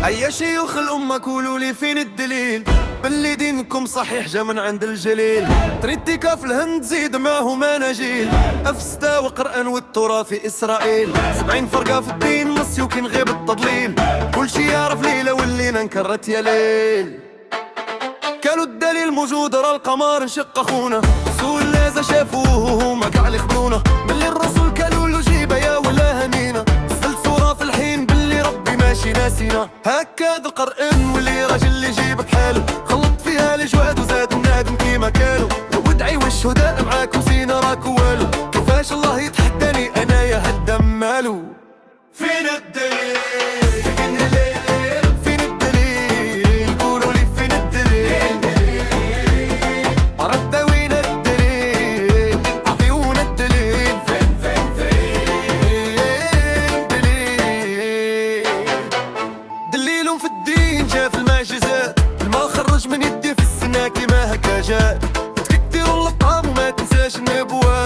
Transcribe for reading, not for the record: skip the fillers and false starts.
أي شيوخ الأمة قولوا لي فين الدليل باللي دينكم صحيح جا من عند الجليل؟ تريتيكا في الهند زيد معه مناجيل، أفستا وقرآن والتراث في إسرائيل. 70 فرقة في الدين مسيوكين غيب التضليل، كل شي يعرف ليلة والليلة انكرت يا ليل. قالوا الدليل موجود راه القمر انشق اخونا، سوء اللازا شافوه هما قاع اللي خبرونا. باللي الرسول قالوا له جيبه يا ولا هنينا، زلت صورة في الحين باللي ربي ماشي ناسينا. هكذا القرآن واللي راجل اللي يجيب بحاله، خلط فيها الجواد وزاد النادم كيما كانوا. وادعي والشهداء معاك وزينا راك والو، كيفاش الله يتحداني انا يا هدام مالو. فين الدليل؟ في الدين جا في المعجزات، الما خرج من يدي في السنة كيما هكا جاء. تكتر الطعام وما تنساش النبوات.